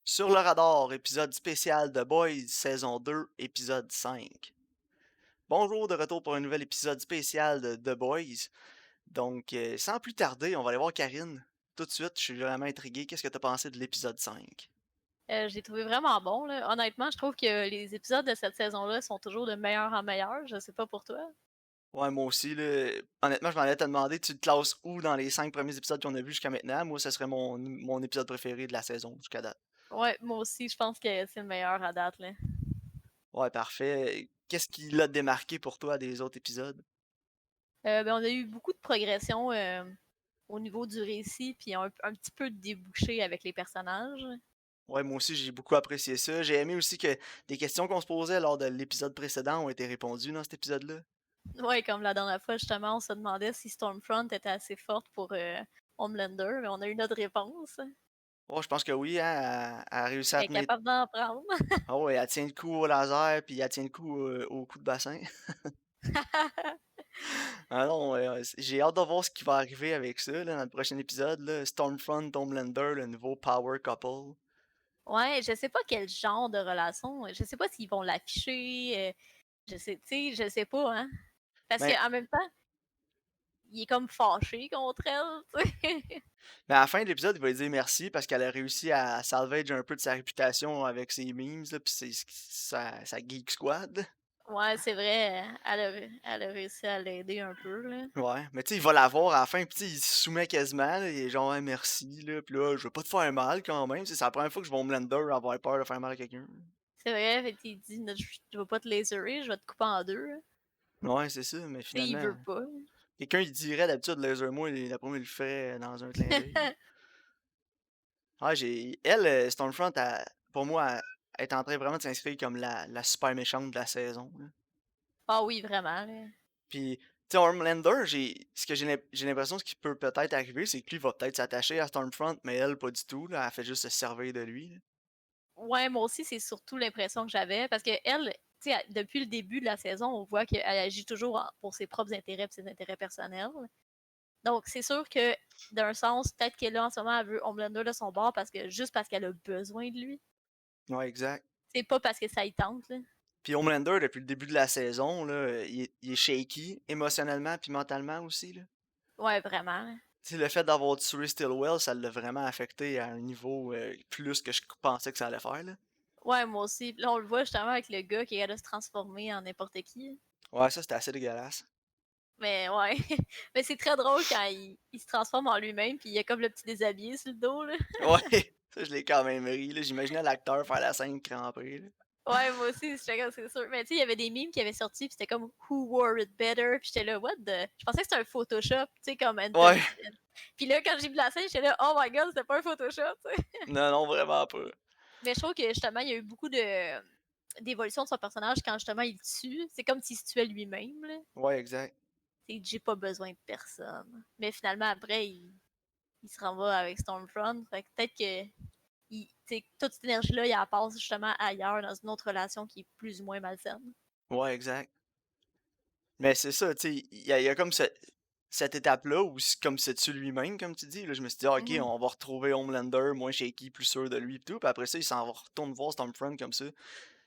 Sur le radar, épisode spécial de Boys, saison 2, épisode 5. Bonjour, de retour pour un nouvel épisode spécial de The Boys. Donc, sans plus tarder, on va aller voir Karine. Tout de suite, je suis vraiment intrigué. Qu'est-ce que t'as pensé de l'épisode 5? Je l'ai trouvé vraiment bon, là. Honnêtement, je trouve que les épisodes de cette saison-là sont toujours de meilleur en meilleur. Je sais pas pour toi. Ouais, moi aussi, là, honnêtement, je m'en allais te demander, tu te classes où dans les 5 premiers épisodes qu'on a vus jusqu'à maintenant? Moi, ce serait mon épisode préféré de la saison jusqu'à date. Ouais, moi aussi, je pense que c'est le meilleur à date, là. Ouais, parfait. Qu'est-ce qui l'a démarqué pour toi des autres épisodes? On a eu beaucoup de progression au niveau du récit, puis un petit peu de débouché avec les personnages. Ouais, moi aussi, j'ai beaucoup apprécié ça. J'ai aimé aussi que des questions qu'on se posait lors de l'épisode précédent ont été répondues dans cet épisode-là. Ouais, comme la dernière fois, justement, on se demandait si Stormfront était assez forte pour Homelander, mais on a eu notre réponse. Oh, je pense que oui, hein, elle a réussi à Elle est tenir. capable d'en prendre. Ah ouais, elle tient le coup au laser, puis elle tient le coup au coup de bassin. Ah non, j'ai hâte de voir ce qui va arriver avec ça, là, dans le prochain épisode, là. Stormfront, Homelander, le nouveau Power Couple. Ouais, je sais pas quel genre de relation. Je sais pas s'ils vont l'afficher. Je sais pas, hein. Parce Mais, qu'en même temps, il est comme fâché contre elle, tu sais. mais à la fin de l'épisode, il va lui dire merci parce qu'elle a réussi à salvage un peu de sa réputation avec ses memes, là, puis sa Geek Squad. Ouais, c'est vrai, elle a réussi à l'aider un peu, là. Ouais, mais tu sais, il va la voir à la fin, puis tu sais, il se soumet quasiment, là, il est genre: «Ouais, merci», là, puis là: «Je veux pas te faire mal quand même», tu sais, c'est la première fois que je vois Homelander avoir peur de faire mal à quelqu'un. C'est vrai, fait qu'il dit: Je vais pas te laserer, je vais te couper en deux, là.» Ouais, c'est ça, mais Tu sais, il finalement, veut pas. quelqu'un il dirait d'habitude: «Laser-moi», et d'après moi, il le ferait dans un clin d'œil. Ouais, Stormfront, pour moi, elle est en train vraiment de s'inscrire comme la super méchante de la saison, là. Ah oui, vraiment, là. Puis, tu sais, Homelander, j'ai l'impression, ce qui peut peut-être arriver, c'est que lui va peut-être s'attacher à Stormfront, mais elle, pas du tout, là, elle fait juste se servir de lui, là. Ouais, moi aussi, c'est surtout l'impression que j'avais parce qu'elle, tu sais, depuis le début de la saison, on voit qu'elle agit toujours pour ses propres intérêts et ses intérêts personnels. Donc, c'est sûr que, d'un sens, peut-être qu'elle, là, en ce moment, elle veut Homelander de son bord juste parce qu'elle a besoin de lui. Ouais, exact. C'est pas parce que ça y tente, là. Puis Homelander, depuis le début de la saison, là, il est shaky émotionnellement puis mentalement aussi, là. Ouais, vraiment, là. Tu sais, le fait d'avoir tué Stillwell, ça l'a vraiment affecté à un niveau, plus que je pensais que ça allait faire, là. Ouais, moi aussi. Puis là, on le voit justement avec le gars qui est de se transformer en n'importe qui. Ouais, ça, c'était assez dégueulasse. Mais ouais. Mais c'est très drôle quand il se transforme en lui-même, puis il y a comme le petit déshabillé sur le dos, là. Ouais, ça, je l'ai quand même ri, là. J'imaginais l'acteur faire la scène crampée, là. Ouais, moi aussi, j'étais comme, c'est sûr. Mais tu sais, il y avait des memes qui avaient sorti, puis c'était comme Who wore it better? Puis j'étais là, what the. Je pensais que c'était un Photoshop, tu sais, comme Ouais, Anthony. Puis là, quand j'ai vu la scène, j'étais là, oh my god, c'était pas un Photoshop, tu sais. non, non, vraiment pas. Mais je trouve que justement, il y a eu beaucoup de d'évolution de son personnage quand justement il tue. C'est comme s'il se tuait lui-même, là. Ouais, exact. C'est j'ai pas besoin de personne. Mais finalement, après, il se renvoie avec Stormfront. Fait que peut-être que toute cette énergie-là, il la passe justement ailleurs, dans une autre relation qui est plus ou moins malsaine. Ouais, exact. Mais c'est ça, tu sais, il y a comme cette étape-là où c'est comme c'est tu lui-même, comme tu dis. Là, je me suis dit: «Ah, OK, Mhm. on va retrouver Homelander, moins shaky, plus sûr de lui et tout». Puis après ça, il s'en retourne voir Stormfront comme ça.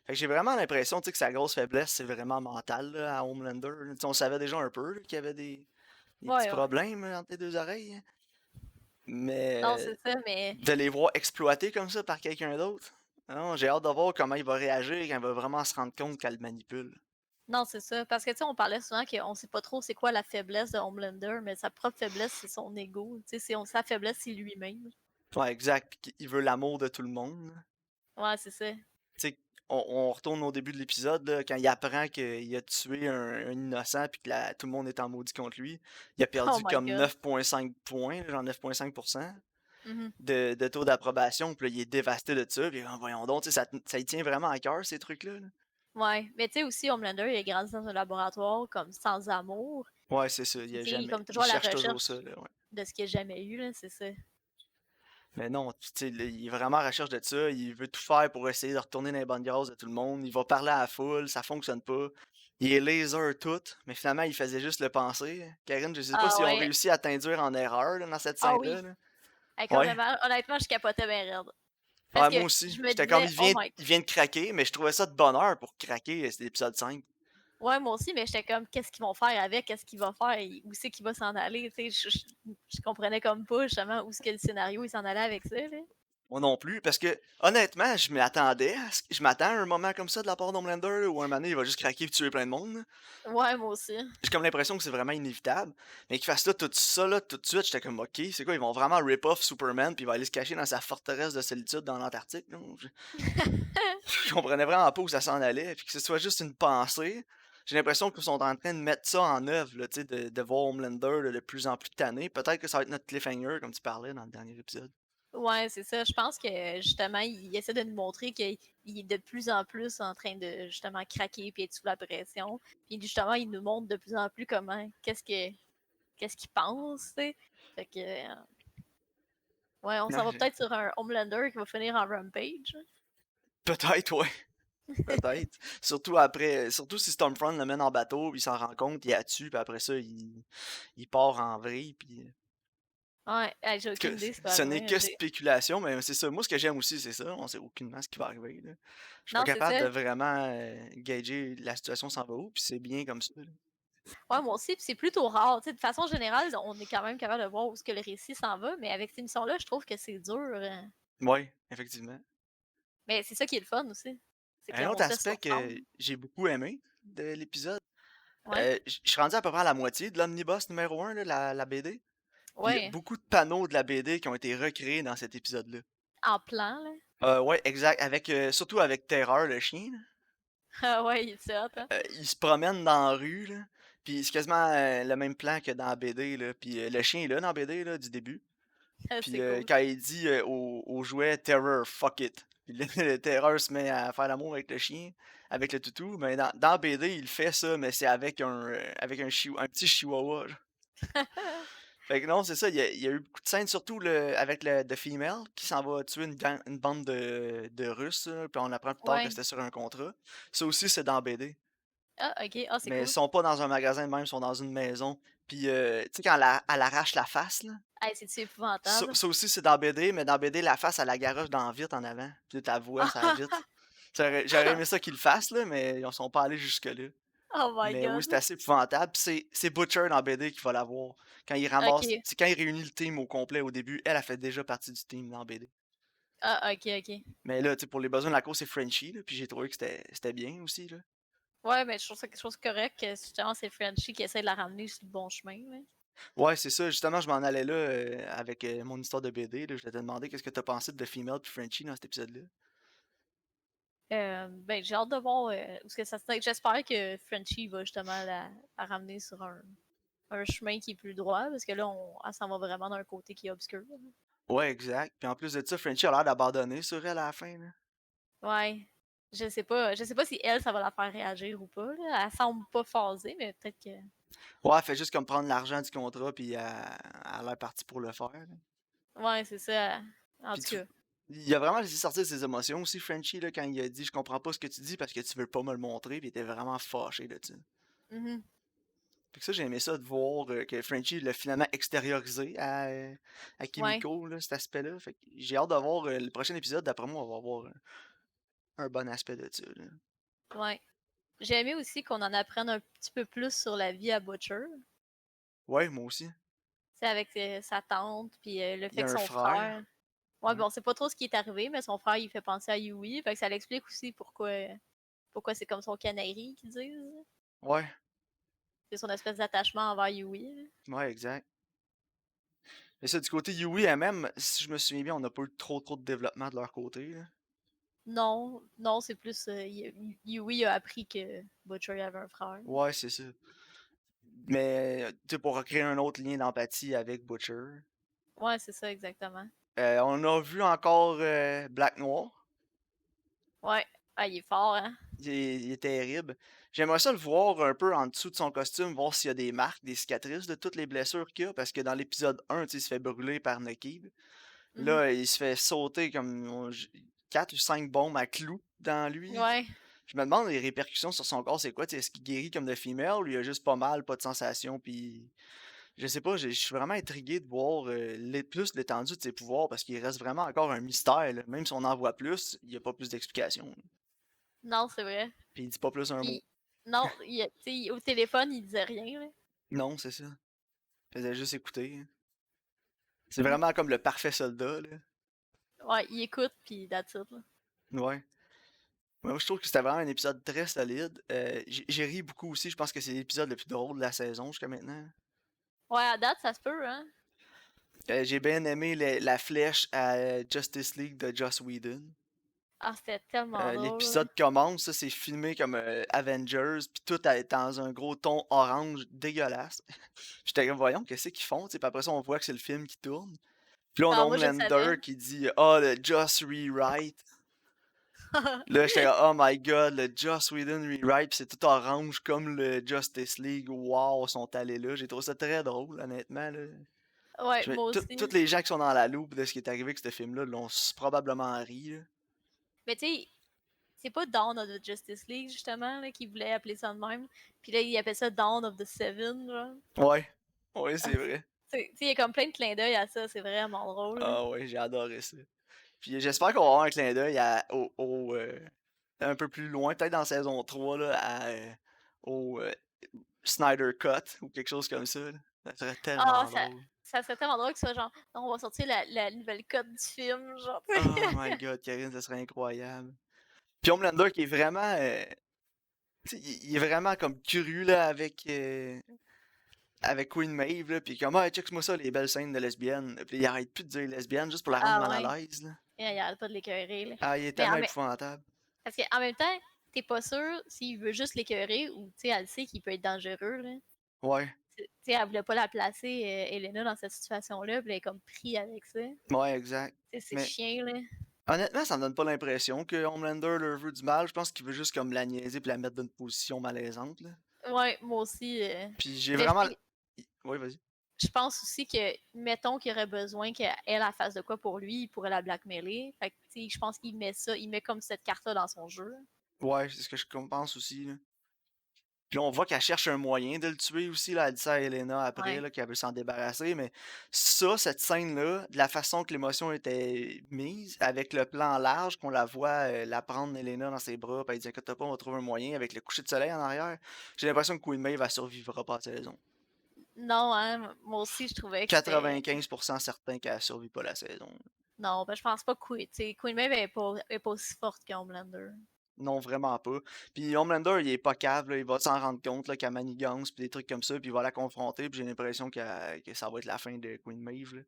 Fait que j'ai vraiment l'impression, tu sais, que sa grosse faiblesse, c'est vraiment mental, là, à Homelander, là. Tu sais, on savait déjà un peu, là, qu'il y avait des petits Ouais, ouais. problèmes, entre les 2 oreilles, hein. Non, Mais c'est ça, mais de les voir exploités comme ça par quelqu'un d'autre, non, j'ai hâte de voir comment il va réagir quand il va vraiment se rendre compte qu'elle le manipule. non, c'est ça. Parce que tu sais, on parlait souvent qu'on sait pas trop c'est quoi la faiblesse de Homelander, mais sa propre faiblesse, c'est son ego. Tu sais, sa faiblesse, c'est lui-même. Ouais, exact, puis qu'il veut l'amour de tout le monde. Ouais, c'est ça. Tu sais, on retourne au début de l'épisode, là, quand il apprend qu'il a tué un innocent puis que tout le monde est en maudit contre lui. Il a Oh perdu my comme god. 9,5 points, genre 9,5% Mhm. de taux d'approbation. Puis là, il est dévasté de ça. Puis voyons donc, tu sais, ça y tient vraiment à cœur, ces trucs-là, là. Ouais. Mais tu sais aussi, Homelander, il a grandi dans un laboratoire comme sans amour. Ouais, c'est ça. Puis tu sais, il est comme Il toujours à la cherche toujours ça, recherche là, ouais. de ce qu'il n'a jamais eu, là, c'est ça. Mais non, tu sais, là, il est vraiment à la recherche de ça. Il veut tout faire pour essayer de retourner dans les bonnes grâces de tout le monde. Il va parler à la foule, ça fonctionne pas. Il est laser tout, mais finalement, il faisait juste le penser. Karine, je sais pas Ah si on ouais. réussi à t'induire en erreur là, dans cette Ah scène-là, oui. là. Hey, Ouais. complètement. Honnêtement, je capotais bien raide. Parce Ouais, que moi aussi. je me J'étais comme, disais: «Oh my». il vient de craquer, mais je trouvais ça de bonne heure pour craquer, c'était l'épisode 5. Ouais, moi aussi, mais j'étais comme: «Qu'est-ce qu'ils vont faire avec? Qu'est-ce qu'il va faire? Où c'est qu'il va s'en aller?» Tu sais, je comprenais comme pas justement où est-ce que le scénario il s'en allait avec ça, là. Moi non plus, parce que honnêtement, je m'attends à un moment comme ça de la part d'Homelander, là, où un moment donné, il va juste craquer et tuer plein de monde, là. Ouais, moi aussi. J'ai comme l'impression que c'est vraiment inévitable. Mais qu'il fasse là, tout ça, là, tout de suite, j'étais comme, ok, c'est quoi, ils vont vraiment rip-off Superman, puis il va aller se cacher dans sa forteresse de solitude dans l'Antarctique, là. Je comprenais vraiment pas où ça s'en allait, puis que ce soit juste une pensée. J'ai l'impression qu'ils sont en train de mettre ça en œuvre, là, tu sais, de voir Homelander là, de plus en plus tanné. Peut-être que ça va être notre cliffhanger, comme tu parlais dans le dernier épisode. Ouais, c'est ça. Je pense que justement, il essaie de nous montrer qu'il est de plus en plus en train de justement craquer puis être sous la pression. Puis justement, il nous montre de plus en plus comment, qu'est-ce qu'il pense, tu sais. Fait que, ouais, on s'en va Ouais, peut-être sur un Homelander qui va finir en Rampage. peut-être, ouais. Peut-être. Surtout si Stormfront le mène en bateau, puis il s'en rend compte, il la tue, puis après ça, il part en vrille, puis Ouais, hey, j'ai aucune idée ce qui va ce n'est arriver. que spéculation, mais c'est ça. Moi, ce que j'aime aussi, c'est ça. On sait aucunement ce qui va arriver, là. Je suis pas Non, c'est capable ça. de vraiment gager la situation s'en va où, puis c'est bien comme ça, là. Ouais, moi aussi, puis c'est plutôt rare. Tu sais, de façon générale, on est quand même capable de voir où est-ce que le récit s'en va, mais avec cette émission-là, je trouve que c'est dur. Ouais, effectivement. Mais c'est ça qui est le fun aussi. C'est Un qu'on autre se laisse aspect surprendre. que j'ai beaucoup aimé de l'épisode, Ouais. je suis rendu à peu près à la moitié de l'omnibus numéro 1, là, la BD. Puis il y a Ouais. beaucoup de panneaux de la BD qui ont été recréés dans cet épisode-là. En plan, là. Ouais, exact. Surtout avec Terreur, le chien, là. Ah ouais, il est hot, hein? Il se promène dans la rue, là. Puis c'est quasiment le même plan que dans la BD, là. Puis le chien est là dans la BD, là, du début. Puis C'est cool. quand il dit au jouet Terror, fuck it. Puis le Terror se met à faire l'amour avec le chien, avec le toutou. Mais dans BD, il fait ça, mais c'est avec un petit chihuahua, là. Fait que non, c'est ça, il y a eu beaucoup de scènes, surtout avec le The Female, qui s'en va tuer une bande de Russes, là, puis on apprend plus tard que Ouais. c'était sur un contrat. Ça aussi, c'est dans BD. Ah, ok. Ah, c'est Mais ils cool. sont pas dans un magasin de même, ils sont dans une maison. Puis, tu sais, quand elle arrache la face, là, Hey, c'est-tu ça, épouvantable? ça aussi, c'est dans BD, mais dans BD, la face, elle la garoche dans la vitre en avant. Puis ta voix, ça vitre. J'aurais aimé ça qu'ils le fassent, là, mais ils sont pas allés jusque-là. Oh my Mais oui, god. c'est assez épouvantable. Puis c'est Butcher dans BD qui va l'avoir. Quand il ramasse, Ok. c'est quand il réunit le team au complet au début, elle a fait déjà partie du team dans BD. Ah, ok, ok. Mais là, tu sais, pour les besoins de la cause, c'est Frenchie, là, puis j'ai trouvé que c'était bien aussi, là. Ouais, mais je trouve ça quelque chose de correct que justement c'est Frenchie qui essaie de la ramener sur le bon chemin, là. Ouais, c'est ça. Justement, je m'en allais là avec mon histoire de BD. Là. Je voulais te demander qu'est-ce que t'as pensé de The Female puis Frenchie dans cet épisode-là. Ben, j'ai hâte de voir où est-ce que ça se tient. J'espère que Frenchie va justement la ramener sur un chemin qui est plus droit, parce que là, elle s'en va vraiment d'un côté qui est obscur, là. Ouais, exact. Puis en plus de ça, Frenchie a l'air d'abandonner sur elle à la fin. Là. Ouais. Je sais pas si elle, ça va la faire réagir ou pas, là. Elle semble pas phasée, mais peut-être que. Ouais, elle fait juste comme prendre l'argent du contrat puis elle a l'air partie pour le faire. Là. Ouais, c'est ça. En Puis tout cas. il a vraiment laissé sortir ses émotions aussi, Frenchie, là, quand il a dit je comprends pas ce que tu dis parce que tu veux pas me le montrer. Puis il était vraiment fâché là-dessus. Mhm. Fait que ça, j'ai aimé ça de voir que Frenchie l'a finalement extériorisé à Ouais. Kimiko, là, cet aspect-là. Fait que j'ai hâte de voir le prochain épisode. D'après moi, on va voir un bon aspect de ça. Là. Ouais. J'ai aimé aussi qu'on en apprenne un petit peu plus sur la vie à Butcher. Ouais, moi aussi. C'est avec sa tante, puis le Il y fait a que un son frère. frère. Ouais, Ouais. bon, on sait pas trop ce qui est arrivé, mais son frère, il fait penser à Yui. Fait que ça l'explique aussi pourquoi c'est comme son canari, qu'ils disent. Ouais, C'est son espèce d'attachement envers Yui, là. ouais, exact. Mais ça, du côté Yui elle-même, si je me souviens bien, on n'a pas eu trop de développement de leur côté. Là. Non, non, c'est plus. Yui a appris que Butcher avait un frère. Ouais, c'est ça. Mais, tu sais, pour créer un autre lien d'empathie avec Butcher. Ouais, c'est ça, exactement. On a vu encore Black Noir. Ouais. Ah, il est fort, hein? Il est terrible. J'aimerais ça le voir un peu en dessous de son costume, voir s'il y a des marques, des cicatrices de toutes les blessures qu'il a, parce que dans l'épisode 1, tu sais, il se fait brûler par Nekib. Mhm. Là, il se fait sauter comme 4 ou 5 bombes à clous dans lui. Ouais. Je me demande les répercussions sur son corps, c'est quoi? Est-ce qu'il guérit comme de femelle ou il a juste pas mal, pas de sensation, puis Je sais pas, je suis vraiment intrigué de voir plus l'étendue de ses pouvoirs parce qu'il reste vraiment encore un mystère, là. Même si on en voit plus, il y a pas plus d'explications. Non, c'est vrai. Puis il dit pas plus un mot. Puis, non, tu sais, au téléphone, il disait rien, là. Non, c'est ça. Il faisait juste écouter, hein. C'est Mm. vraiment comme le parfait soldat, là. Ouais, il écoute, puis that's it, là. Ouais. Moi, je trouve que c'était vraiment un épisode très solide. J'ai ri beaucoup aussi. Je pense que c'est l'épisode le plus drôle de la saison jusqu'à maintenant. Ouais, à date, ça se peut, hein. J'ai bien aimé la flèche à Justice League de Joss Whedon. Ah, c'était tellement drôle, là. L'épisode commence, ça c'est filmé comme Avengers, puis tout est dans un gros ton orange dégueulasse. J'étais comme, voyons, qu'est-ce qu'ils font, tu sais, puis après ça, on voit que c'est le film qui tourne. Puis là, on a Non, moi, je le savais. Homelander qui dit, oh, le Joss Rewrite. Là, j'étais comme, oh my god, le Joss Whedon Rewrite, puis c'est tout orange comme le Justice League. Wow, ils sont allés là. J'ai trouvé ça très drôle, honnêtement, là. Ouais, moi Tous aussi. les gens qui sont dans la loupe de ce qui est arrivé avec ce film-là l'ont probablement ri, là. Mais tu sais, c'est pas Dawn of the Justice League, justement, là, qui voulait appeler ça de même. Puis là, il appelle ça Dawn of the Seven, genre. Ouais, ouais, c'est vrai. Tu sais, il y a comme plein de clins d'œil à ça, c'est vraiment drôle, là. Ah ouais, j'ai adoré ça. Puis j'espère qu'on va avoir un clin d'œil un peu plus loin, peut-être dans saison 3 là, au Snyder Cut ou quelque chose comme ça, là. Ça serait Ah, tellement drôle. ça serait tellement drôle que ce soit genre, non, on va sortir la nouvelle cut du film, genre. Oh my god, Karine, ça serait incroyable. Puis Homelander qui est vraiment. Tu sais, il est vraiment comme curieux là avec Queen Maeve, là, puis comme, ah, check-moi ça, les belles scènes de lesbiennes. Puis il arrête plus de dire lesbienne juste pour la rendre Ah mal ouais, à l'aise, là. il arrête pas de l'écœurer, là. Ah, il est Mais tellement épouvantable. parce qu'en même temps, t'es pas sûr s'il veut juste l'écœurer ou, tu sais, elle sait qu'il peut être dangereux, là. Ouais, Tu sais, elle voulait pas la placer, Elena, dans cette situation-là, puis elle est comme pris avec ça. ouais, exact. Tu sais, c'est Mais chien, là. honnêtement, ça me donne pas l'impression que Homelander leur veut du mal. Je pense qu'il veut juste comme la niaiser puis la mettre dans une position malaisante, là. Ouais, moi aussi. Puis j'ai Mais vraiment. Ouais, vas-y. je pense aussi que, mettons qu'il aurait besoin qu'elle elle fasse de quoi pour lui, il pourrait la blackmailer. Fait que, tu sais, je pense qu'il met ça, il met comme cette carte-là dans son jeu. Ouais, c'est ce que je pense aussi, là. Puis on voit qu'elle cherche un moyen de le tuer aussi, là. Elle dit ça à Elena après, Ouais. là, qu'elle veut s'en débarrasser. Mais cette scène-là, de la façon que l'émotion était mise, avec le plan large, qu'on la voit la prendre Elena dans ses bras, puis elle dit inquiète pas, on va trouver un moyen avec le coucher de soleil en arrière. J'ai l'impression que Queen Maeve, elle survivra pas à la saison. Non, hein, moi aussi, je trouvais que c'était. 95% certain qu'elle survit pas la saison. Non, ben, je pense pas que Queen Maeve elle est pas aussi forte qu'Homelander. Non, vraiment pas. Puis Homelander, il est pas cave, là, il va s'en rendre compte là, qu'elle manigance puis des trucs comme ça, puis il va la confronter, puis j'ai l'impression que ça va être la fin de Queen Maeve, là.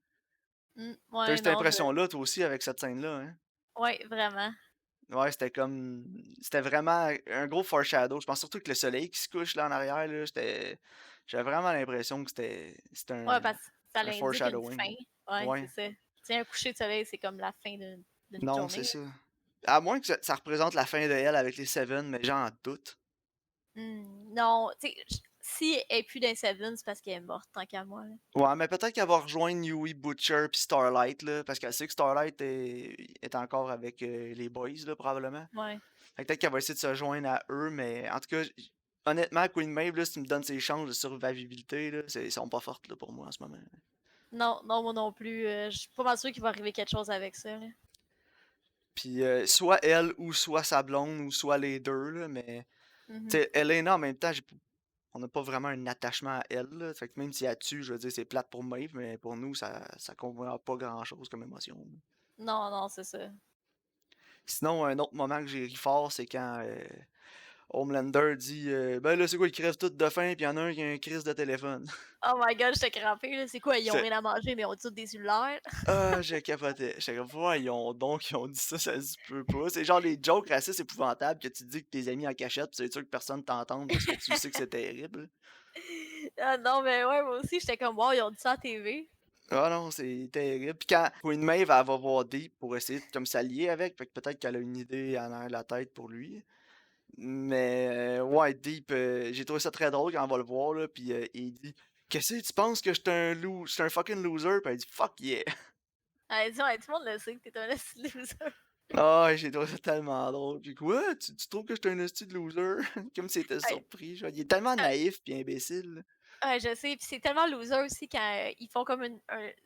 T'as eu Ouais, cette non, impression-là, toi aussi, avec cette scène-là, hein? ouais, vraiment. Ouais, c'était comme. C'était vraiment un gros foreshadow. Je pense surtout que le soleil qui se couche là en arrière, là, j'avais vraiment l'impression que c'était Ouais, parce que ça un l'indique une fin. foreshadowing. Ouais, c'est Ouais. ça. Tu sais, un coucher de soleil, c'est comme la fin d'une Non, c'est journée. ça. À moins que ça représente la fin de elle avec les Seven, mais j'en doute. Non, tu sais, si elle est plus dans Seven, c'est parce qu'elle est morte, tant qu'à moi, là. Ouais, mais peut-être qu'elle va rejoindre Yui, Butcher puis Starlight, là, parce qu'elle sait que Starlight est encore avec les boys, là, probablement. Ouais. Fait que peut-être qu'elle va essayer de se joindre à eux, mais en tout cas, honnêtement, Queen Maeve, là, si tu me donnes ses chances de survivabilité, là, ils sont pas fortes là, pour moi en ce moment. Non, non, moi non plus. Je suis pas mal sûre qu'il va arriver quelque chose avec ça, là. Puis soit elle, ou soit sa blonde, ou soit les deux, là, mais tu Mhm. sais, Elena, en même temps, on n'a pas vraiment un attachement à elle, là. Fait que même si elle tue, je veux dire, c'est plate pour Maeve, mais pour nous, ça convainc pas grand-chose comme émotion, là. Non, non, c'est ça. Sinon, un autre moment que j'ai ri fort, c'est quand Homelander dit ben là, c'est quoi, ils crèvent tous de faim, puis y en a un qui a un crise de téléphone. Oh my god, j'étais crampée, là. C'est quoi, ils ont J'étais- rien à manger, mais ils ont tous des cellulaires? Ah, j'ai capoté. J'étais comme, voyons donc, ils ont dit ça, ça se peut pas. C'est genre les jokes racistes épouvantables que tu dis que tes amis en cachette, pis c'est sûr que personne t'entende parce que tu sais que c'est terrible. Ah non, mais ouais, moi aussi, j'étais comme, wow, ils ont dit ça à TV. Ah non, c'est terrible. Puis quand Queen Maeve, elle va voir Deep pour essayer de comme s'allier avec, fait que peut-être qu'elle a une idée en arrière de la tête pour lui. Mais ouais, Deep, j'ai trouvé ça très drôle quand on va le voir, là, puis il dit qu'est-ce que tu penses que j'étais un fucking loser? Puis elle dit fuck yeah. Elle dit, ouais, tout le monde le sait que t'es un esti de loser. Ah, ouais, j'ai trouvé ça tellement drôle. Puis quoi, tu trouves que j'étais un esti de loser? Comme si c'était Hey, surpris. Genre, il est tellement euh, naïf puis imbécile, là. Ouais, je sais, puis c'est tellement loser aussi quand ils font comme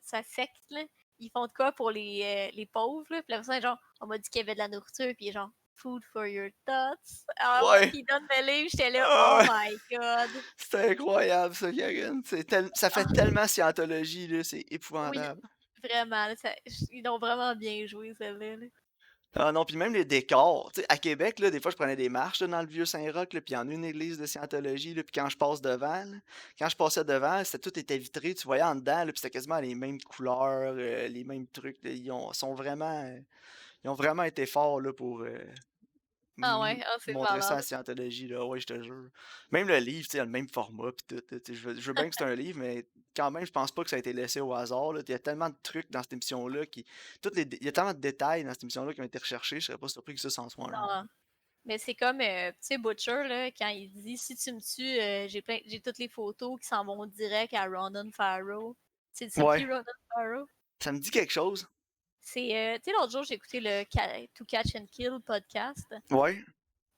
sa secte, là. Ils font de quoi pour les pauvres, là. Puis la personne est genre, on m'a dit qu'il y avait de la nourriture, puis il est genre, food for your thoughts. Alors, Ouais! puis il donne le livre, j'étais là, oh Ah! my god. C'est incroyable ça, Karen. Ça fait Ah, tellement scientologie, là, c'est oui, épouvantable. vraiment, là, ils ont vraiment bien joué, celle-là, là. Ah non, puis même les décors. Tu sais, à Québec, là, des fois, je prenais des marches là, dans le vieux Saint-Roch, là, puis il y en a une église de Scientologie, là, puis quand je passe devant, là, quand je passais devant, tout était vitré, tu voyais en dedans, là, puis c'était quasiment les mêmes couleurs, les mêmes trucs. Là, ils ont vraiment été forts là, pour Ah ouais, ah, c'est montrer ça à malade. Scientologie, là, ouais, je te jure. Même le livre, tu sais, a le même format, puis tout. Là, tu sais, je veux bien que c'est un livre, mais quand même, je pense pas que ça a été laissé au hasard. Là. Il y a tellement de trucs dans cette émission-là qui. Il y a tellement de détails dans cette émission-là qui ont été recherchés, je serais pas surpris que ça s'en soit un. Non. Mais c'est comme, tu sais, Butcher, là, quand il dit si tu me tues, j'ai toutes les photos qui s'en vont direct à Ronan Farrow. C'est qui Ouais, Ronan Farrow? ça me dit quelque chose. C'est, tu sais, l'autre jour, j'ai écouté le To Catch and Kill podcast. Ouais,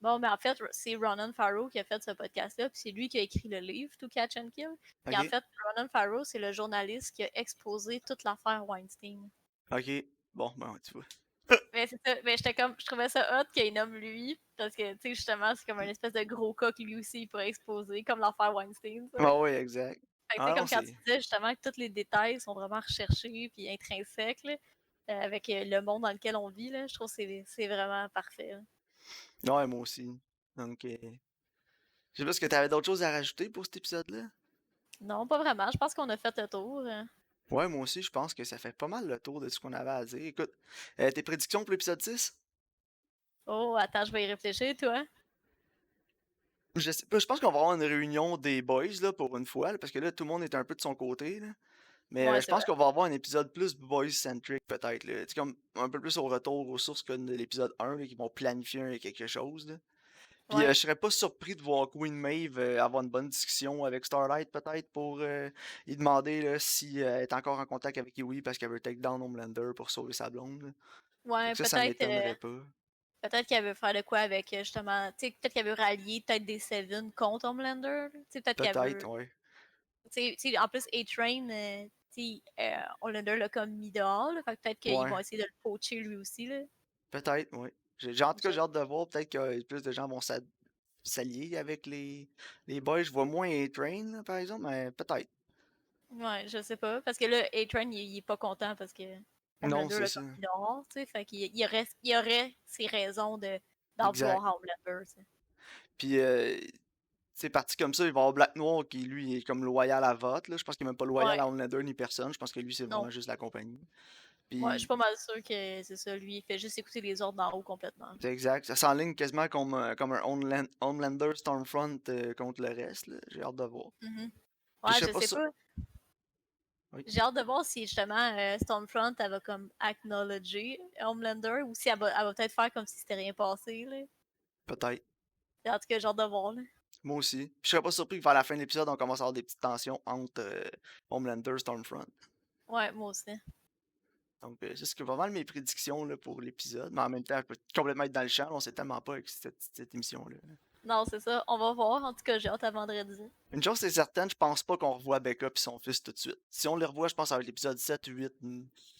Bon, mais en fait, c'est Ronan Farrow qui a fait ce podcast-là, puis c'est lui qui a écrit le livre To Catch and Kill. Puis en ok, fait, Ronan Farrow, c'est le journaliste qui a exposé toute l'affaire Weinstein. ok. Bon, ben, tu vois. Mais c'est ça, mais je trouvais ça hot qu'il nomme lui, parce que, tu sais, justement, c'est comme un espèce de gros cas que lui aussi, il pourrait exposer, comme l'affaire Weinstein, tu sais. Ah ouais, exact. Fait que, tu sais, Ah non, comme quand tu c'est. disais, justement, que tous les détails sont vraiment recherchés puis intrinsèques, là, avec le monde dans lequel on vit, là, je trouve que c'est vraiment parfait, là. Ouais, moi aussi. Donc, je sais pas, est-ce que t'avais d'autres choses à rajouter pour cet épisode-là? Non, pas vraiment, je pense qu'on a fait le tour. Ouais, moi aussi, je pense que ça fait pas mal le tour de ce qu'on avait à dire. Écoute, tes prédictions pour l'épisode 6? Oh, attends, je vais y réfléchir, toi. Je sais pas, je pense qu'on va avoir une réunion des boys là, pour une fois, là, parce que là, tout le monde est un peu de son côté. Là. Mais Ouais, je c'est pense vrai. qu'on va avoir un épisode plus boys-centric, peut-être. Là. Tu sais, comme un peu plus au retour aux sources que de l'épisode 1, là, qui vont planifier quelque chose. Là. Puis Ouais. je serais pas surpris de voir Queen Maeve avoir une bonne discussion avec Starlight, peut-être, pour lui demander là, si elle est encore en contact avec Yui parce qu'elle veut take down Homelander pour sauver sa blonde. Là. Fait Ouais, que ça peut-être m'étonnerait pas. peut-être qu'elle veut faire de quoi avec, justement, tu sais, peut-être qu'elle veut rallier peut-être des Seven contre Homelander. Tu sais, peut-être qu'elle Peut-être, veut. ouais. Tu sais, en plus, A-Train, tu sais, Homelander l'a comme mis dehors, là, fait que peut-être qu'ils Ouais. vont essayer de le poacher lui aussi, là. Peut-être, oui. En tout cas, Je- j'ai hâte de voir. Peut-être que plus de gens vont s'allier avec les boys. Je vois moins A-Train, là, par exemple, mais peut-être. Ouais, je sais pas. Parce que là, A-Train, il est pas content parce que Non, Homelander c'est l'a ça. comme mis dehors, tu sais. Fait il y aurait ses raisons d'en Exact. vouloir à Homelander, tu sais. Puis, c'est parti comme ça. Il va y avoir Black Noir qui, lui, est comme loyal à vote. Là. Je pense qu'il est même pas loyal Ouais, à Homelander ni personne. Je pense que lui, c'est non. vraiment juste la compagnie. Ouais, je suis Puis, pas mal sûre que c'est ça. Lui, il fait juste écouter les ordres d'en haut complètement. c'est exact. Ça s'enligne quasiment comme un Homelander Stormfront contre le reste. Là. J'ai hâte de voir. Mhm. Puis, je Ouais, sais je pas sais ça. pas. Oui, J'ai hâte de voir si justement Stormfront elle va comme acknowledger Homelander ou si elle va peut-être faire comme si c'était rien passé. Là. peut-être. En tout cas, j'ai hâte de voir. Là. Moi aussi. Puis je serais pas surpris que vers la fin de l'épisode, on commence à avoir des petites tensions entre Homelander et Stormfront. Ouais, moi aussi. Donc, c'est ce que pas mal mes prédictions là, pour l'épisode. Mais en même temps, je peux complètement être dans le champ. On sait tellement pas avec cette émission-là. Non, c'est ça. On va voir. En tout cas, j'ai hâte à vendredi. Une chose c'est certaine, je pense pas qu'on revoit Becca et son fils tout de suite. Si on les revoit, je pense avec l'épisode 7 ou 8.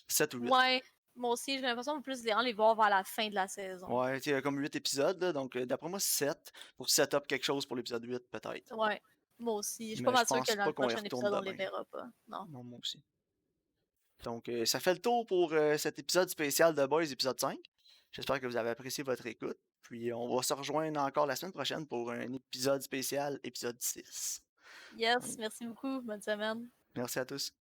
7 ou 8. Ouais, moi aussi, j'ai l'impression qu'on peut plus les voir vers la fin de la saison. Ouais, il y a comme 8 épisodes, là, donc d'après moi 7 pour set up quelque chose pour l'épisode 8 peut-être. Ouais, moi aussi. Je suis pas Mais je mal sûre que pense dans le pas qu'on y prochain retourne épisode, on les demain. verra pas. Non. Non, moi aussi. Donc, ça fait le tour pour cet épisode spécial de Boys, épisode 5. J'espère que vous avez apprécié votre écoute. Puis, on va se rejoindre encore la semaine prochaine pour un épisode spécial, épisode 6. Yes, Donc, merci beaucoup. Bonne semaine. merci à tous.